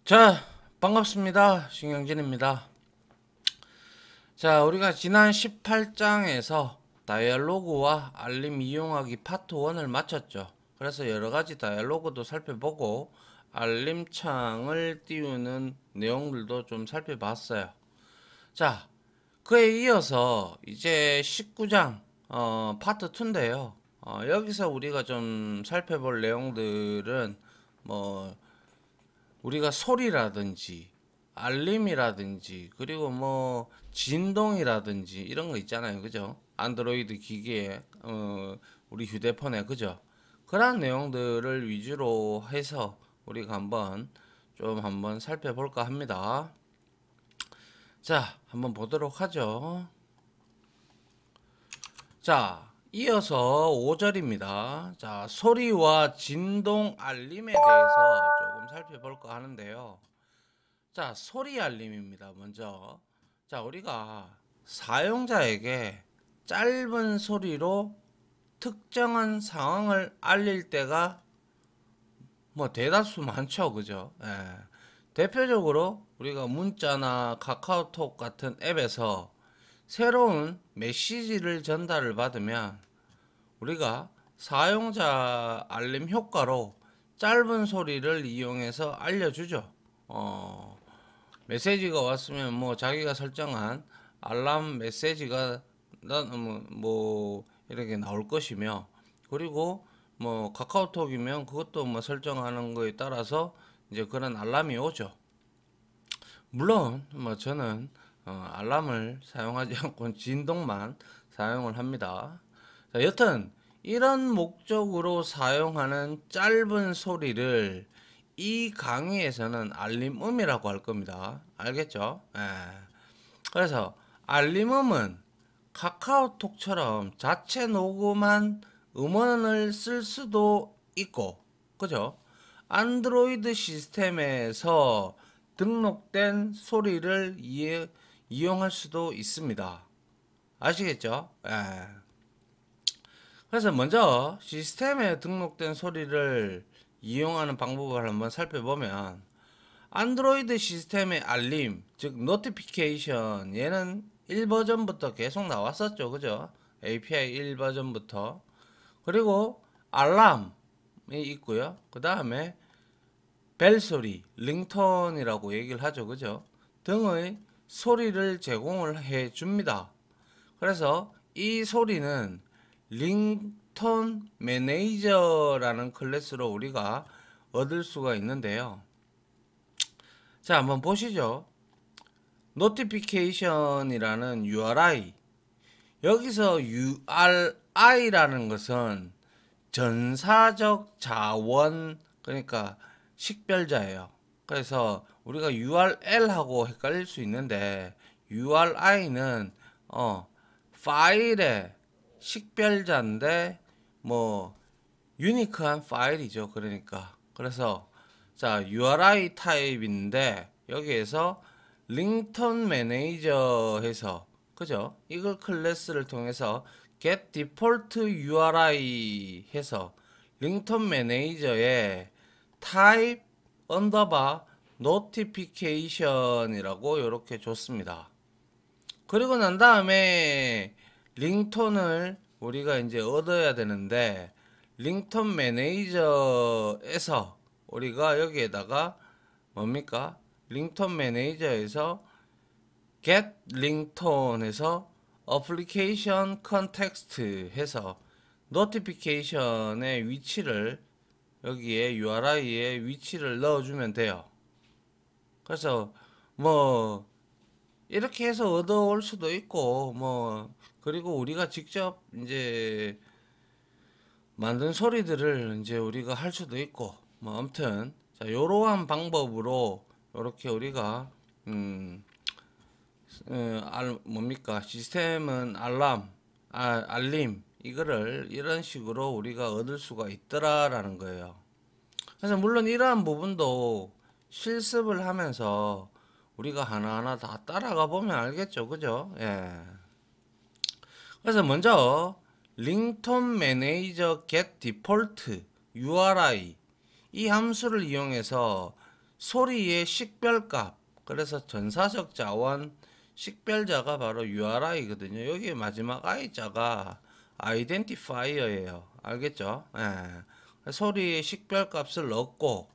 자, 반갑습니다. 신경진입니다. 자, 우리가 지난 18장에서 다이얼로그와 알림 이용하기 파트 1을 마쳤죠. 그래서 여러가지 다이얼로그도 살펴보고 알림 창을 띄우는 내용들도 좀 살펴봤어요. 자, 그에 이어서 이제 19장 파트 2인데요. 여기서 우리가 좀 살펴볼 내용들은 뭐 우리가 소리라든지 알림이라든지 그리고 뭐 진동이라든지 이런 거 있잖아요. 그죠? 안드로이드 기기에 우리 휴대폰에 그죠? 그런 내용들을 위주로 해서 우리가 한번 살펴볼까 합니다. 자, 한번 보도록 하죠. 자, 이어서 5절입니다. 자, 소리와 진동 알림에 대해서 조금 살펴볼까 하는데요. 자, 소리 알림입니다. 먼저. 자, 우리가 사용자에게 짧은 소리로 특정한 상황을 알릴 때가 뭐 대다수 많죠. 그죠? 예. 대표적으로 우리가 문자나 카카오톡 같은 앱에서 새로운 메시지를 전달을 받으면 우리가 사용자 알림 효과로 짧은 소리를 이용해서 알려주죠. 메시지가 왔으면 뭐 자기가 설정한 알람 메시지가 뭐 이렇게 나올 것이며, 그리고 뭐 카카오톡이면 그것도 뭐 설정하는 거에 따라서 이제 그런 알람이 오죠. 물론 뭐 저는 알람을 사용하지 않고 진동만 사용을 합니다. 자, 여튼 이런 목적으로 사용하는 짧은 소리를 이 강의에서는 알림음이라고 할 겁니다. 알겠죠? 예. 그래서 알림음은 카카오톡처럼 자체 녹음한 음원을 쓸 수도 있고, 그죠? 안드로이드 시스템에서 등록된 소리를 이용할 수도 있습니다. 아시겠죠? 예. 그래서 먼저 시스템에 등록된 소리를 이용하는 방법을 한번 살펴보면, 안드로이드 시스템의 알림, 즉 노티피케이션, 얘는 1버전부터 계속 나왔었죠. 그죠? API 1버전부터. 그리고 알람이 있고요. 그 다음에 벨소리, 링톤이라고 얘기를 하죠. 그죠? 등의 소리를 제공을 해 줍니다. 그래서 이 소리는 링톤 매니저라는 클래스로 우리가 얻을 수가 있는데요. 자, 한번 보시죠. 노티피케이션이라는 URI. 여기서 URI라는 것은 전사적 자원, 그러니까 식별자예요. 그래서 우리가 URL하고 헷갈릴 수 있는데, URI는 파일의 식별자인데 뭐 유니크한 파일이죠. 그러니까 그래서 자, URI 타입인데 여기에서 링턴 매니저 해서, 그죠? 이걸 클래스를 통해서 get default URI 해서 링턴 매니저에 type 언더바 notification이라고 이렇게 줬습니다. 그리고 난 다음에 링톤을 우리가 이제 얻어야 되는데, 링톤 매니저에서 우리가 여기에다가 뭡니까? 링톤 매니저에서 get ringtone에서 application context 해서 노티피케이션의 위치를, 여기에 URI의 위치를 넣어주면 돼요. 그래서 뭐 이렇게 해서 얻어올 수도 있고, 뭐 그리고 우리가 직접 이제 만든 소리들을 이제 우리가 할 수도 있고, 뭐 아무튼 자, 이러한 방법으로 이렇게 우리가 음, 뭡니까, 시스템은 알림 이거를 이런 식으로 우리가 얻을 수가 있더라라는 거예요. 그래서 물론 이러한 부분도 실습을 하면서 우리가 하나하나 다 따라가 보면 알겠죠. 그죠? 예. 그래서 먼저 링톤 매니저 get default URI 이 함수를 이용해서 소리의 식별값, 그래서 전사적 자원 식별자가 바로 URI거든요. 여기 마지막 I자가 아이덴티파이어예요. 알겠죠? 예. 소리의 식별값을 넣고,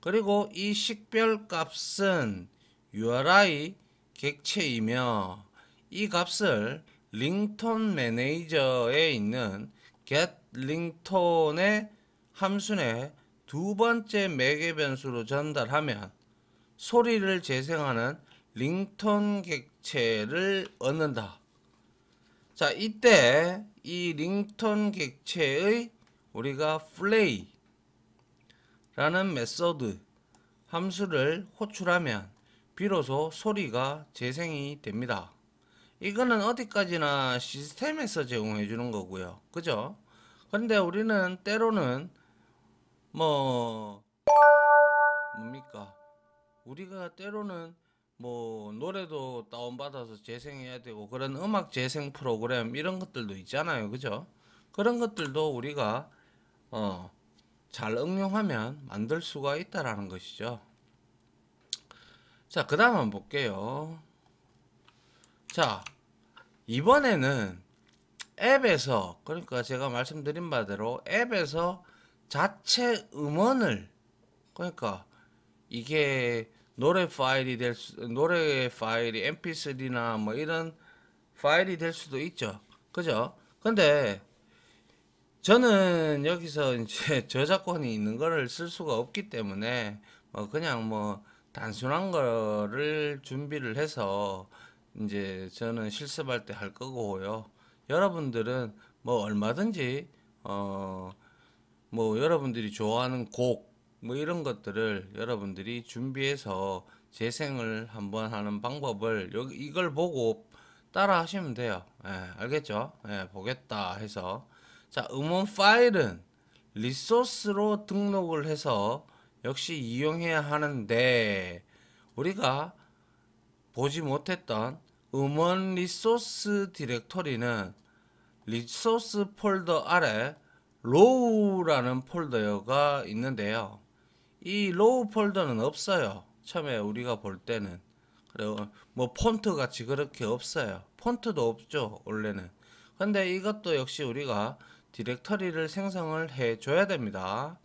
그리고 이 식별값은 URI 객체이며, 이 값을 링톤 매니저에 있는 get 링톤의 함수의 두 번째 매개 변수로 전달하면 소리를 재생하는 링톤 객체를 얻는다. 자, 이때 이 링톤 객체의 우리가 플레이라는 메소드 함수를 호출하면 비로소 소리가 재생이 됩니다. 이거는 어디까지나 시스템에서 제공해 주는 거고요. 그죠? 근데 우리는 때로는 뭐 뭡니까? 우리가 때로는 뭐 노래도 다운받아서 재생해야 되고 그런 음악 재생 프로그램 이런 것들도 있잖아요. 그죠? 그런 것들도 우리가 잘 응용하면 만들 수가 있다라는 것이죠. 자, 그 다음 한번 볼게요. 자, 이번에는 앱에서, 그러니까 제가 말씀드린 바대로 앱에서 자체 음원을, 그러니까 이게 노래 파일이 mp3나 뭐 이런 파일이 될 수도 있죠. 그죠? 근데 저는 여기서 이제 저작권이 있는 거를 쓸 수가 없기 때문에 그냥 뭐 단순한 거를 준비를 해서 이제 저는 실습할 때 할 거고요. 여러분들은 뭐 얼마든지 뭐 여러분들이 좋아하는 곡 뭐 이런 것들을 여러분들이 준비해서 재생을 한번 하는 방법을 여기 이걸 보고 따라 하시면 돼요. 예, 알겠죠? 예, 보겠다 해서 자, 음원 파일은 리소스로 등록을 해서 역시 이용해야 하는데 우리가 보지 못했던 음원 리소스 디렉토리는 리소스 폴더 아래 로우라는 폴더가 있는데요. 이 로우 폴더는 없어요. 처음에 우리가 볼 때는. 그리고 뭐 폰트 같이 그렇게 없어요. 폰트도 없죠, 원래는. 근데 이것도 역시 우리가 디렉터리를 생성을 해 줘야 됩니다.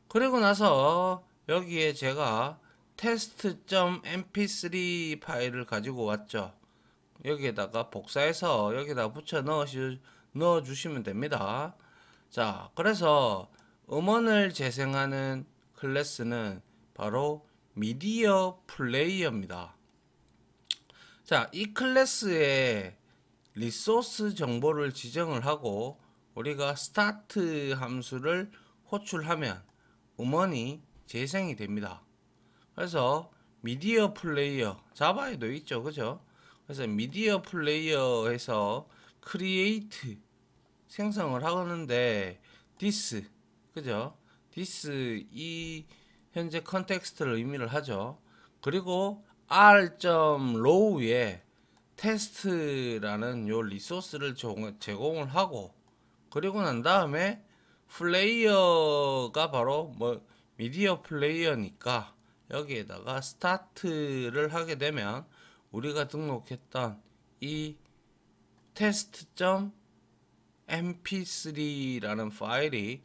그리고 나서 여기에 제가 test.mp3 파일을 가지고 왔죠. 여기에다가 복사해서 여기다 붙여 넣어 주시면 됩니다. 자, 그래서 음원을 재생하는 클래스는 바로 미디어 플레이어입니다. 자, 이 클래스에 리소스 정보를 지정을 하고 우리가 스타트 함수를 호출하면 음원이 재생이 됩니다. 그래서 미디어 플레이어, 자바에도 있죠, 그죠? 그래서 미디어 플레이어에서 create 생성을 하는데 this, 그죠? this 이 현재 컨텍스트를 의미를 하죠. 그리고 r.row에 테스트라는 요 리소스를 제공을 하고 그리고 난 다음에 플레이어가 바로 뭐 미디어 플레이어니까 여기에다가 스타트를 하게 되면 우리가 등록했던 이 test.mp3라는 파일이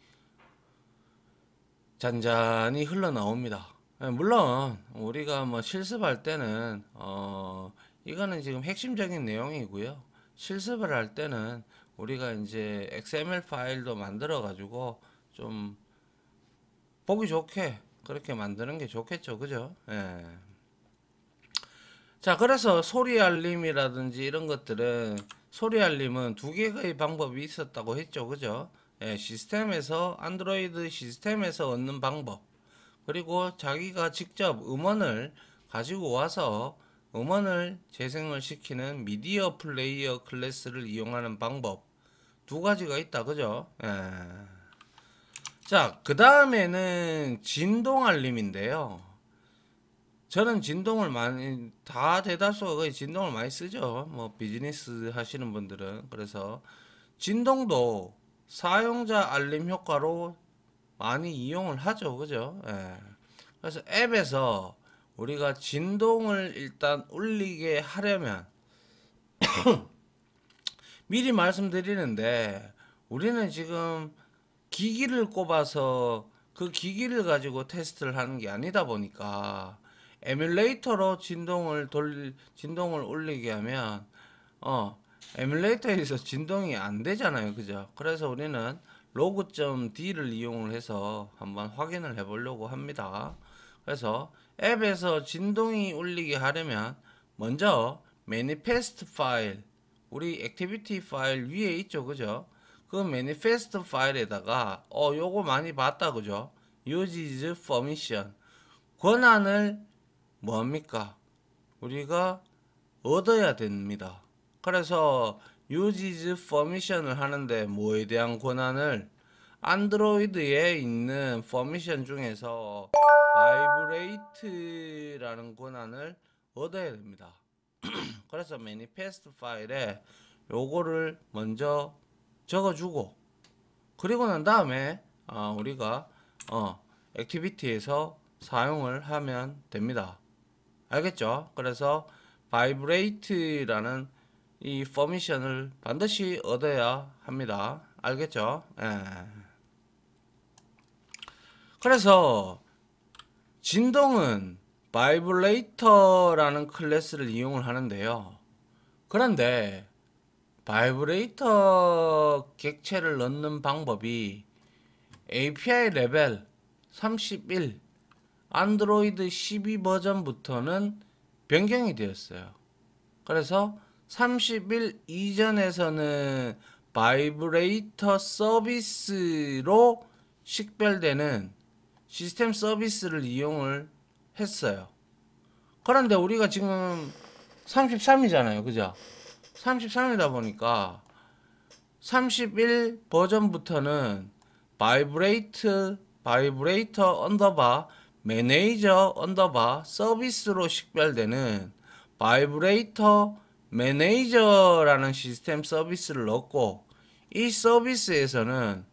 잔잔히 흘러나옵니다. 물론 우리가 뭐 실습할 때는 이거는 지금 핵심적인 내용이고요. 실습을 할 때는 우리가 이제 XML 파일도 만들어 가지고 좀 보기 좋게 그렇게 만드는 게 좋겠죠. 그죠? 예. 자, 그래서 소리 알림이라든지 이런 것들은 소리 알림은 두 개의 방법이 있었다고 했죠. 그죠? 예, 시스템에서 안드로이드 시스템에서 얻는 방법 그리고 자기가 직접 음원을 가지고 와서 음원을 재생을 시키는 미디어 플레이어 클래스를 이용하는 방법 두 가지가 있다. 그죠? 예. 자, 그 다음에는 진동 알림인데요. 저는 진동을 많이 다 대다수가 거의 진동을 많이 쓰죠. 뭐 비즈니스 하시는 분들은 그래서 진동도 사용자 알림 효과로 많이 이용을 하죠. 그죠? 예. 그래서 앱에서 우리가 진동을 일단 울리게 하려면 미리 말씀드리는데 우리는 지금 기기를 꼽아서 그 기기를 가지고 테스트를 하는 게 아니다 보니까 에뮬레이터로 진동을 올리게 하면 에뮬레이터에서 진동이 안 되잖아요. 그죠? 그래서 우리는 log.d를 이용을 해서 한번 확인을 해 보려고 합니다. 그래서 앱에서 진동이 울리게 하려면 먼저 manifest 파일, 우리 액티비티 파일 위에 있죠. 그죠? 그 manifest 파일에다가 요거 많이 봤다. 그죠? uses permission, 권한을 뭐합니까? 우리가 얻어야 됩니다. 그래서 uses permission을 하는데 뭐에 대한 권한을, 안드로이드에 있는 퍼미션 중에서 vibrate라는 권한을 얻어야 됩니다. 그래서 manifest 파일에 요거를 먼저 적어주고, 그리고 난 다음에 우리가 액티비티에서 사용을 하면 됩니다. 알겠죠? 그래서 vibrate라는 이 퍼미션을 반드시 얻어야 합니다. 알겠죠? 예. 그래서 진동은 바이브레이터라는 클래스를 이용을 하는데요. 그런데 바이브레이터 객체를 넣는 방법이 API 레벨 31 안드로이드 12 버전부터는 변경이 되었어요. 그래서 31 이전에서는 바이브레이터 서비스로 식별되는 시스템 서비스를 이용을 했어요. 그런데 우리가 지금 33이잖아요. 그죠? 33이다 보니까 31 버전부터는 바이브레이터 언더바 매니저 언더바 서비스로 식별되는 바이브레이터 매니저라는 시스템 서비스를 넣고, 이 서비스에서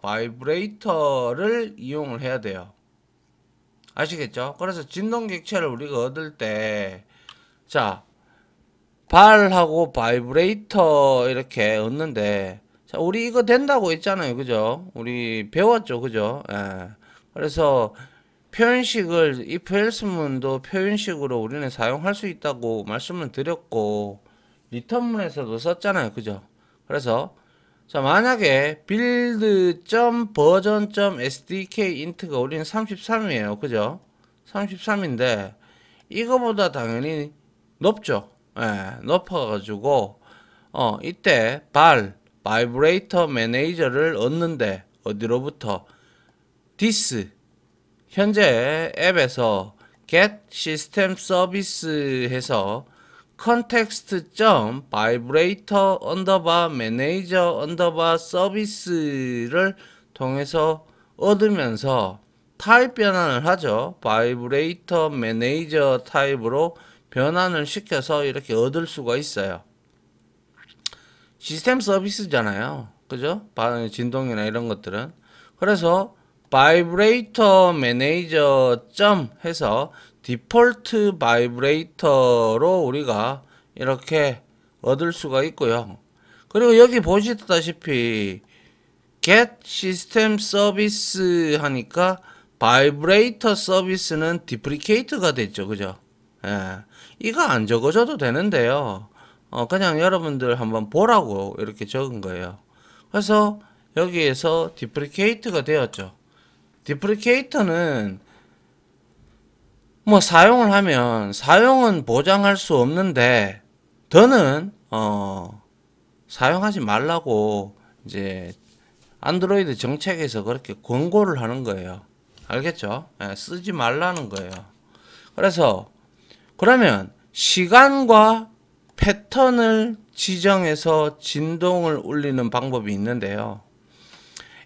바이브레이터를 이용을 해야 돼요. 아시겠죠? 그래서 진동 객체를 우리가 얻을 때, 자, 발하고 바이브레이터 이렇게 얻는데, 자, 우리 이거 된다고 했잖아요. 그죠? 우리 배웠죠. 그죠? 예. 그래서 표현식을, if else문도 표현식으로 우리는 사용할 수 있다고 말씀을 드렸고, 리턴문에서도 썼잖아요. 그죠? 그래서 자, 만약에 build.version.sdk int가 우리는 33이에요. 그죠? 33인데 이거보다 당연히 높죠. 예, 높아가지고 이때 바이브레이터 매니저를 얻는데 어디로부터? this 현재 앱에서 get system service 해서 context.vibrator underbar manager underbar service를 통해서 얻으면서 타입 변환을 하죠. vibrator manager 타입으로 변환을 시켜서 이렇게 얻을 수가 있어요. 시스템 서비스잖아요. 그죠? 진동이나 이런 것들은. 그래서 바이브레이터 매니저 점 해서 디폴트 바이브레이터로 우리가 이렇게 얻을 수가 있고요. 그리고 여기 보시다시피 get system service 하니까 바이브레이터 서비스는 디프리케이트가 됐죠. 그죠? 예. 이거 안 적어줘도 되는데요. 그냥 여러분들 한번 보라고 이렇게 적은 거예요. 그래서 여기에서 디프리케이트가 되었죠. 디프리케이터는 뭐 사용을 하면 사용은 보장할 수 없는데 더는 사용하지 말라고 이제 안드로이드 정책에서 그렇게 권고를 하는 거예요. 알겠죠? 쓰지 말라는 거예요. 그래서 그러면 시간과 패턴을 지정해서 진동을 울리는 방법이 있는데요.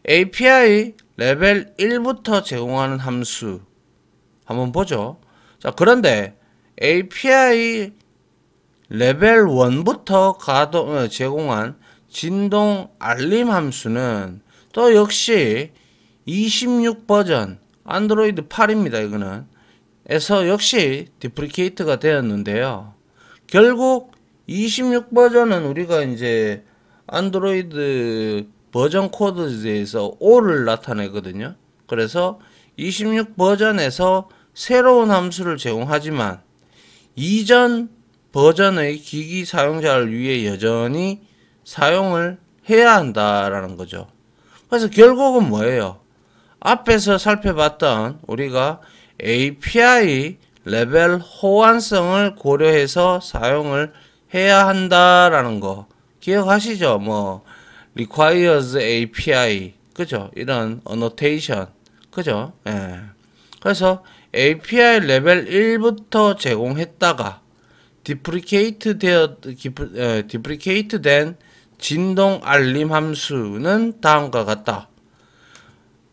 API 레벨 1부터 제공하는 함수 한번 보죠. 자, 그런데 API 레벨 1부터 제공한 진동 알림 함수는 또 역시 26 버전 안드로이드 8입니다. 이거는. 에서 역시 디프리케이트가 되었는데요. 결국 26 버전은 우리가 이제 안드로이드 버전 코드에서 5를 나타내거든요. 그래서 26 버전에서 새로운 함수를 제공하지만 이전 버전의 기기 사용자를 위해 여전히 사용을 해야 한다라는 거죠. 그래서 결국은 뭐예요? 앞에서 살펴봤던 우리가 API 레벨 호환성을 고려해서 사용을 해야 한다라는 거 기억하시죠? 뭐 requires API 그죠? 이런 annotation 그죠? 예. 그래서 API 레벨 1부터 제공했다가 디프리케이트 된 진동 알림 함수는 다음과 같다.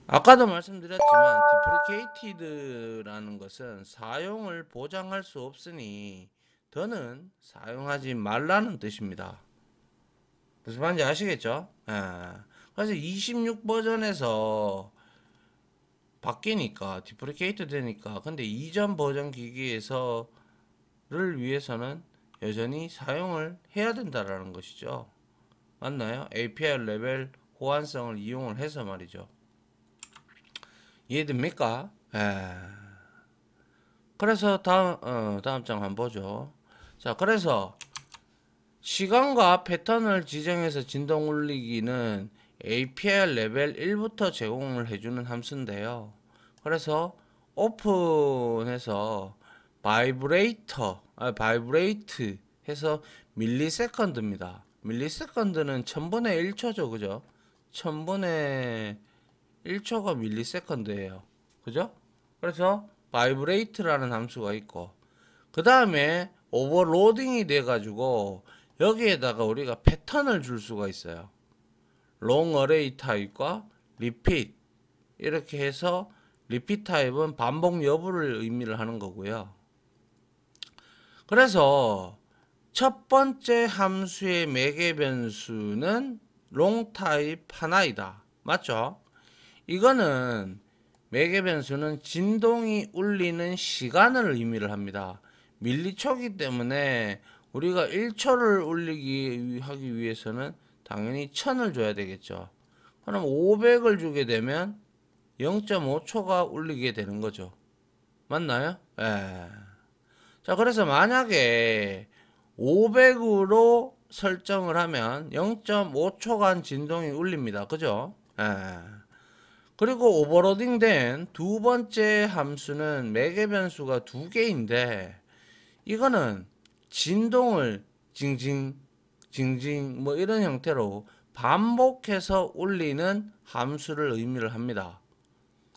아까도 말씀드렸지만 디프리케이티드라는 것은 사용을 보장할 수 없으니 더는 사용하지 말라는 뜻입니다. 무슨 말인지 아시겠죠? 예. 그래서 26 버전에서 바뀌니까 디프리케이트 되니까 근데 이전 버전 기기에서를 위해서는 여전히 사용을 해야 된다라는 것이죠. 맞나요? API 레벨 호환성을 이용을 해서 말이죠. 이해됩니까? 그래서 다음 장 한번 보죠. 자, 그래서 시간과 패턴을 지정해서 진동 울리기는 API 레벨 1부터 제공을 해주는 함수인데요. 그래서 오픈해서 바이브레이트 해서 밀리세컨드입니다. 밀리세컨드는 1000분의 1초죠. 그죠? 1000분의 1초가 밀리세컨드예요. 그죠? 그래서 바이브레이트라는 함수가 있고 그 다음에 오버로딩이 돼 가지고 여기에다가 우리가 패턴을 줄 수가 있어요. 롱 어레이 타입과 리핏 이렇게 해서 리핏 타입은 반복 여부를 의미를 하는 거고요. 그래서 첫 번째 함수의 매개 변수는 롱 타입 하나이다. 맞죠? 이거는 매개 변수는 진동이 울리는 시간을 의미를 합니다. 밀리초기 때문에 우리가 1초를 울리기 하기 위해서는 당연히 1000을 줘야 되겠죠. 그럼 500을 주게 되면 0.5초가 울리게 되는 거죠. 맞나요? 예. 자, 그래서 만약에 500으로 설정을 하면 0.5초간 진동이 울립니다. 그죠? 예. 그리고 오버로딩 된 두 번째 함수는 매개 변수가 두 개인데 이거는 진동을 징징 징징 뭐 이런 형태로 반복해서 울리는 함수를 의미를 합니다.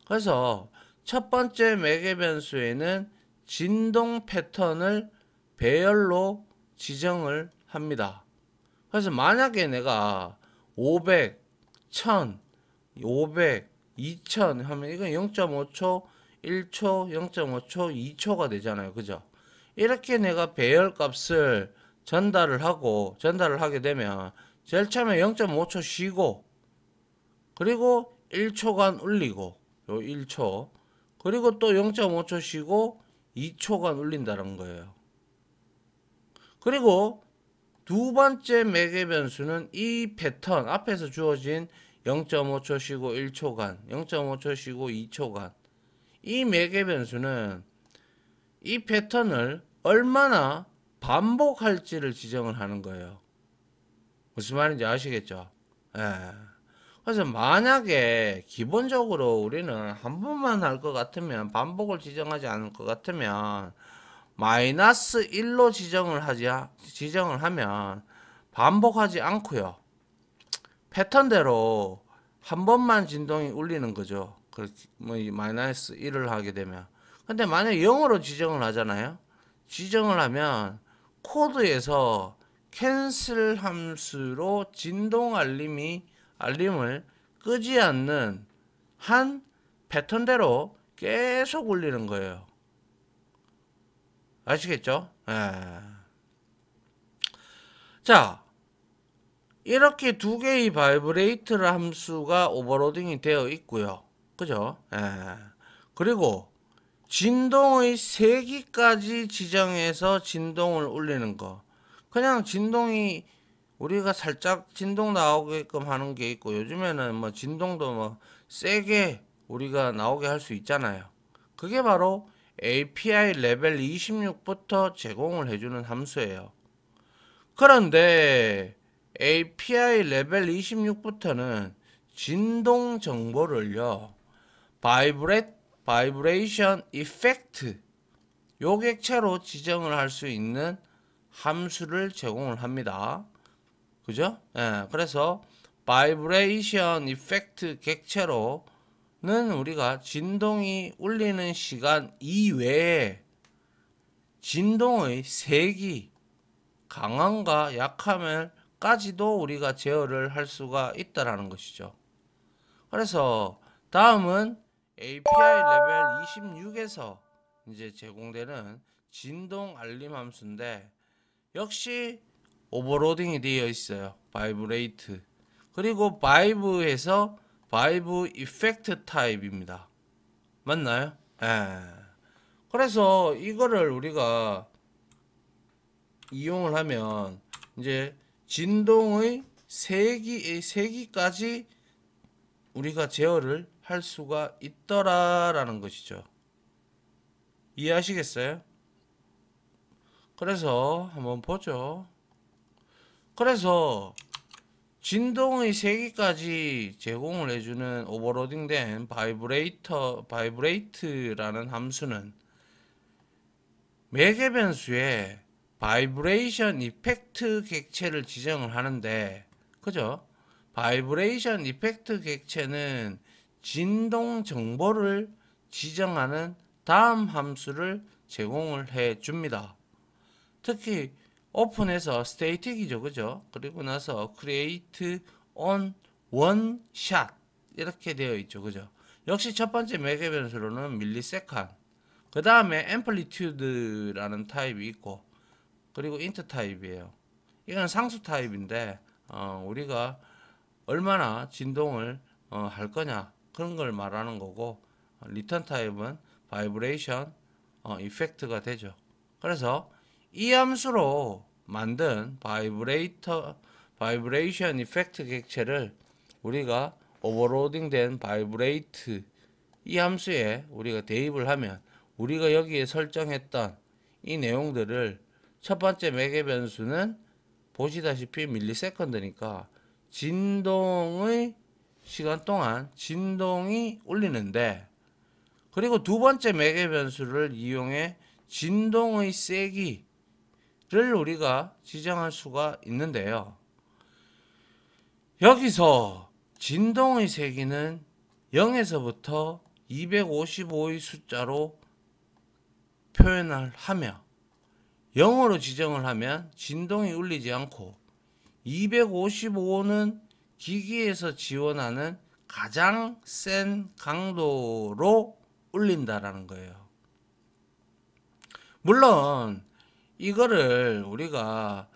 그래서 첫 번째 매개 변수에는 진동 패턴을 배열로 지정을 합니다. 그래서 만약에 내가 500, 1000, 500, 2000 하면 이건 0.5초, 1초, 0.5초, 2초가 되잖아요. 그죠? 이렇게 내가 배열 값을 전달을 하게 되면 제일 처음에 0.5초 쉬고 그리고 1초간 울리고 요 1초 그리고 또 0.5초 쉬고 2초간 울린다는 거예요. 그리고 두 번째 매개 변수는 이 패턴 앞에서 주어진 0.5초 쉬고 1초간 0.5초 쉬고 2초간 이 매개 변수는 이 패턴을 얼마나 반복할지를 지정을 하는 거예요. 무슨 말인지 아시겠죠? 예. 그래서 만약에 기본적으로 우리는 한 번만 할 것 같으면 반복을 지정하지 않을 것 같으면 마이너스 1로 지정을 하면 반복하지 않고요. 패턴대로 한 번만 진동이 울리는 거죠. 뭐 마이너스 1을 하게 되면. 근데 만약 0으로 지정을 하잖아요. 지정을 하면 코드에서 캔슬 함수로 진동 알림을 끄지 않는 한 패턴대로 계속 울리는 거예요. 아시겠죠? 자, 이렇게 두 개의 바이브레이트 함수가 오버로딩이 되어 있고요. 그죠? 그리고 진동의 세기까지 지정해서 진동을 울리는 거. 그냥 진동이 우리가 살짝 진동 나오게끔 하는 게 있고, 요즘에는 뭐 진동도 뭐 세게 우리가 나오게 할 수 있잖아요. 그게 바로 API 레벨 26부터 제공을 해주는 함수예요. 그런데 API 레벨 26부터는 진동 정보를요, 바이브레이션 이펙트 요 객체로 지정을 할 수 있는 함수를 제공을 합니다. 그죠? 예, 그래서 바이브레이션 이펙트 객체로는 우리가 진동이 울리는 시간 이외에 진동의 세기, 강함과 약함을까지도 우리가 제어를 할 수가 있다라는 것이죠. 그래서 다음은 API 레벨 26에서 이제 제공되는 진동 알림 함수인데, 역시 오버로딩이 되어 있어요. 바이브레이트. 그리고 바이브에서 바이브 이펙트 타입입니다. 맞나요? 예. 그래서 이거를 우리가 이용을 하면 이제 진동의 세기까지 우리가 제어를 할 수가 있더라라는 것이죠. 이해하시겠어요? 그래서 한번 보죠. 그래서 진동의 세기까지 제공을 해주는 오버로딩된 바이브레이트라는 함수는 매개 변수에 바이브레이션 이펙트 객체를 지정을 하는데, 그죠? 바이브레이션 이펙트 객체는 진동 정보를 지정하는 다음 함수를 제공을 해 줍니다. 특히 오픈해서 스테이틱이죠, 그죠? 그리고 나서 create on one shot 이렇게 되어 있죠, 그죠? 역시 첫 번째 매개 변수로는 밀리세컨, 그 다음에 amplitude라는 타입이 있고, 그리고 int 타입이에요. 이건 상수 타입인데 우리가 얼마나 진동을 할 거냐 그런 걸 말하는 거고, 리턴 타입은 바이브레이션 이펙트가 되죠. 그래서 이 함수로 만든 바이브레이션 이펙트 객체를 우리가 오버로딩된 바이브레이트 이 함수에 우리가 대입을 하면, 우리가 여기에 설정했던 이 내용들을 첫 번째 매개 변수는 보시다시피 밀리세컨드니까 진동의 시간 동안 진동이 울리는데, 그리고 두 번째 매개 변수를 이용해 진동의 세기를 우리가 지정할 수가 있는데요. 여기서 진동의 세기는 0에서부터 255의 숫자로 표현을 하며, 0으로 지정을 하면 진동이 울리지 않고, 255는 기기에서 지원하는 가장 센 강도로 울린다라는 거예요. 물론 이거를 우리가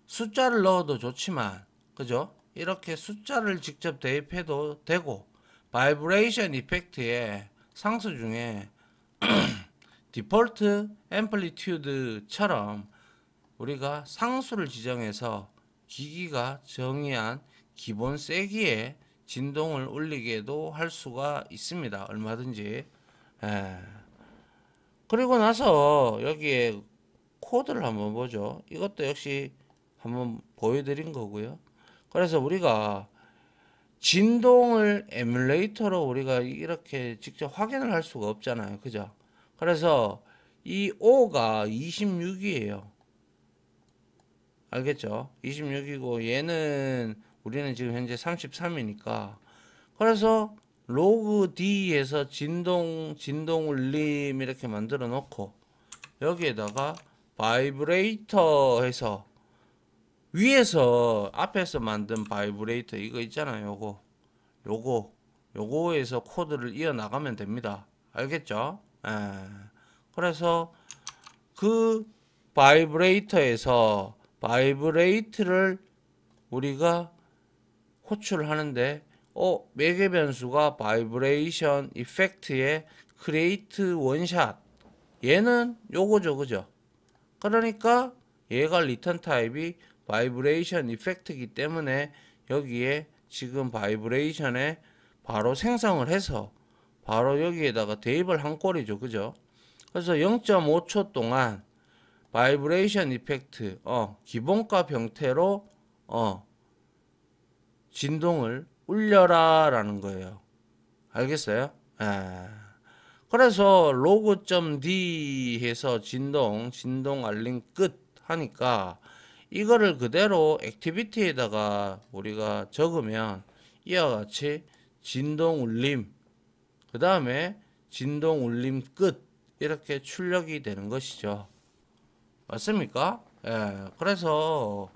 숫자를 넣어도 좋지만, 그죠? 이렇게 숫자를 직접 대입해도 되고, 바이브레이션 이펙트의 상수 중에 디폴트 앰플리튜드처럼 우리가 상수를 지정해서 기기가 정의한 기본 세기의 진동을 울리게도 할 수가 있습니다. 얼마든지. 예. 그리고 나서 여기에 코드를 한번 보죠. 이것도 역시 한번 보여드린 거고요. 그래서 우리가 진동을 에뮬레이터로 우리가 이렇게 직접 확인을 할 수가 없잖아요. 그죠? 그래서 이 O가 26이에요. 알겠죠? 26이고 얘는 우리는 지금 현재 33이니까, 그래서 로그 D에서 진동 울림 이렇게 만들어 놓고, 여기에다가 바이브레이터 해서 위에서 앞에서 만든 바이브레이터 이거 있잖아요. 요거에서 코드를 이어 나가면 됩니다. 알겠죠? 예. 그래서 그 바이브레이터에서 바이브레이트를 우리가 호출을 하는데, 매개 변수가 바이브레이션 이펙트의 create 원샷. 얘는 요거죠, 그죠? 그러니까 얘가 리턴 타입이 바이브레이션 이펙트이기 때문에 여기에 지금 바이브레이션에 바로 생성을 해서 바로 여기에다가 대입을 한 꼴이죠, 그죠? 그래서 0.5초 동안 바이브레이션 이펙트 기본값 형태로 진동을 울려라 라는 거예요. 알겠어요? 그래서 로그.d 해서 진동 알림 끝 하니까 이거를 그대로 액티비티에다가 우리가 적으면 이와 같이 진동 울림 그 다음에 진동 울림 끝 이렇게 출력이 되는 것이죠. 맞습니까? 그래서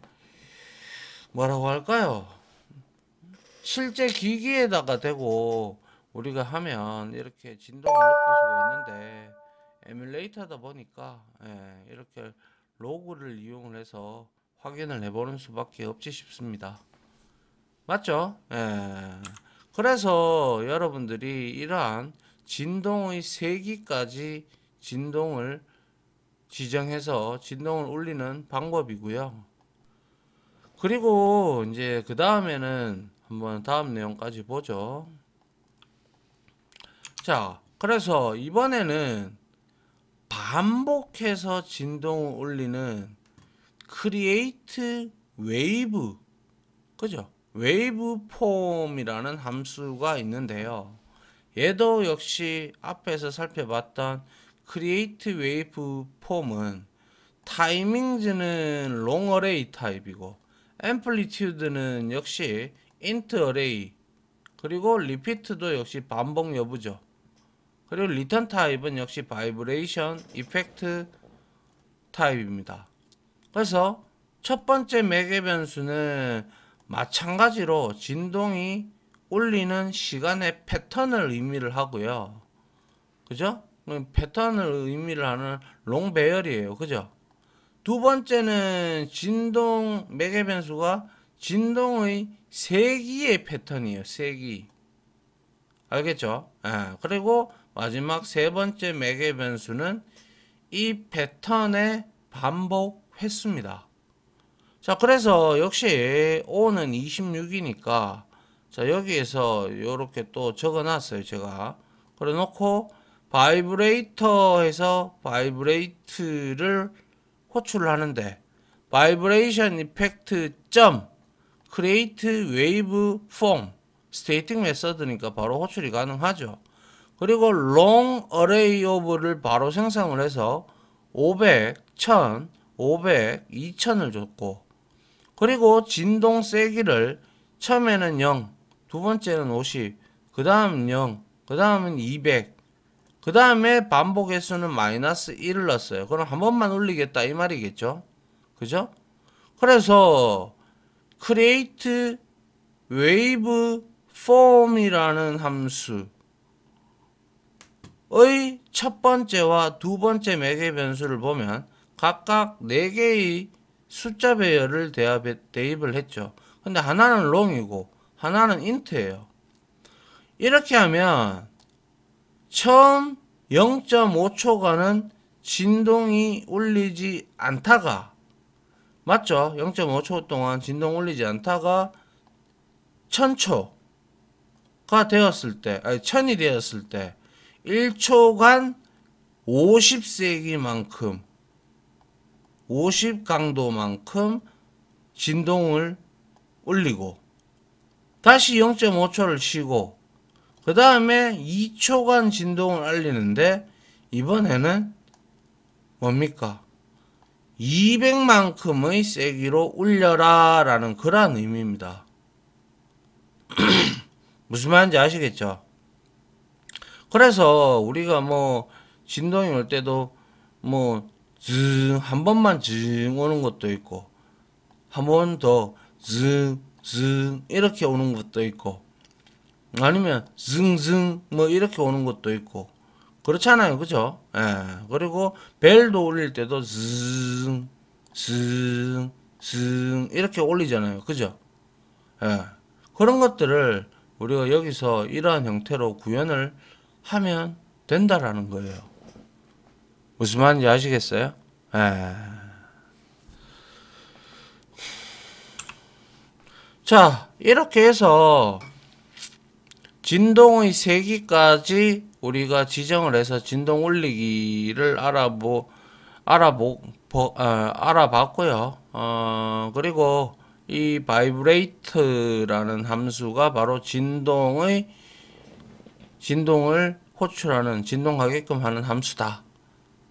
뭐라고 할까요? 실제 기기에다가 대고 우리가 하면 이렇게 진동을 느낄 수가 있는데 에뮬레이터다 보니까 이렇게 로그를 이용을 해서 확인을 해보는 수밖에 없지 싶습니다. 맞죠? 그래서 여러분들이 이러한 진동의 세기까지 진동을 지정해서 진동을 울리는 방법이고요. 그리고 이제 그 다음에는 한번 다음 내용까지 보죠. 자, 그래서 이번에는 반복해서 진동을 울리는 create wave, 그죠? 웨이브 폼이라는 함수가 있는데요. 얘도 역시 앞에서 살펴봤던 create wave 폼은 타이밍즈는 long array 타입이고 amplitude는 역시 int array 그리고 repeat도 역시 반복 여부죠. 그리고 return 타입은 역시 vibration effect 타입입니다. 그래서 첫 번째 매개 변수는 마찬가지로 진동이 울리는 시간의 패턴을 의미를 하고요. 그죠? 패턴을 의미를 하는 롱 배열이에요. 그죠? 두 번째는 진동 매개 변수가 진동의 세기의 패턴이에요. 세기. 알겠죠? 그리고 마지막 세 번째 매개 변수는 이 패턴의 반복 횟수입니다. 자, 그래서 역시 O는 26이니까 자, 여기에서 이렇게 또 적어 놨어요. 제가. 그래 놓고 바이브레이터에서 바이브레이트를 호출을 하는데 바이브레이션 이펙트 점 create wave form 스테이틱 메서드니까 바로 호출이 가능하죠. 그리고 long array of를 바로 생성을 해서 500, 1000, 500, 2000을 줬고 그리고 진동 세기를 처음에는 0, 두 번째는 50, 그 다음 0, 그 다음은 200, 그 다음에 반복 횟수는 마이너스 1을 넣었어요. 그럼 한 번만 울리겠다 이 말이겠죠. 그죠? 그래서 create wave form이라는 함수의 첫 번째와 두 번째 매개 변수를 보면 각각 4개의 숫자 배열을 대입을 했죠. 근데 하나는 long이고 하나는 int예요. 이렇게 하면 처음 0.5초간은 진동이 울리지 않다가 맞죠? 0.5초 동안 진동 울리지 않다가 1000초가 되었을 때, 아니 1000이 되었을 때 1초간 50세기만큼 50 강도만큼 진동을 울리고 다시 0.5초를 쉬고 그 다음에 2초간 진동을 알리는데 이번에는 뭡니까? 200만큼의 세기로 울려라 라는 그러한 의미입니다. 무슨 말인지 아시겠죠? 그래서 우리가 뭐 진동이 올 때도 뭐 한 번만 즈응 오는 것도 있고 한 번 더 즈응 이렇게 오는 것도 있고 아니면 즈응 뭐 이렇게 오는 것도 있고 그렇잖아요. 그죠? 그리고 벨도 울릴 때도 즈응 이렇게 올리잖아요. 그죠? 그런 것들을 우리가 여기서 이러한 형태로 구현을 하면 된다라는 거예요. 무슨 말인지 아시겠어요? 자, 이렇게 해서 진동의 세기까지 우리가 지정을 해서 진동 올리기를 알아봤고요. 그리고 이 vibrate라는 함수가 바로 진동을 호출하는, 진동하게끔 하는 함수다.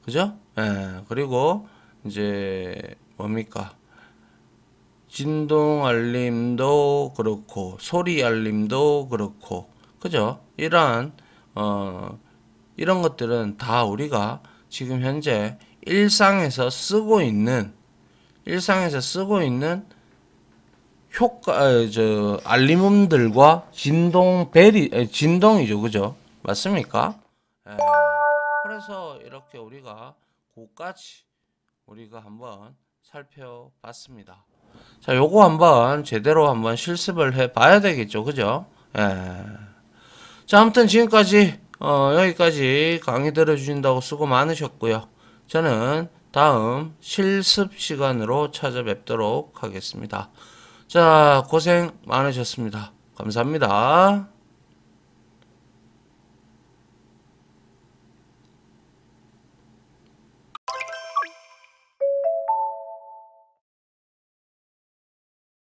그죠? 그리고 이제 뭡니까? 진동 알림도 그렇고 소리 알림도 그렇고, 그죠? 이런 것들은 다 우리가 지금 현재 일상에서 쓰고 있는 알림음들과 진동이죠, 그죠? 맞습니까? 그래서 이렇게 우리가 그까지 우리가 한번 살펴봤습니다. 자, 요거 한번 제대로 한번 실습을 해 봐야 되겠죠, 그죠? 자, 아무튼 지금까지 여기까지 강의 들어주신다고 수고 많으셨고요. 저는 다음 실습 시간으로 찾아뵙도록 하겠습니다. 자, 고생 많으셨습니다. 감사합니다.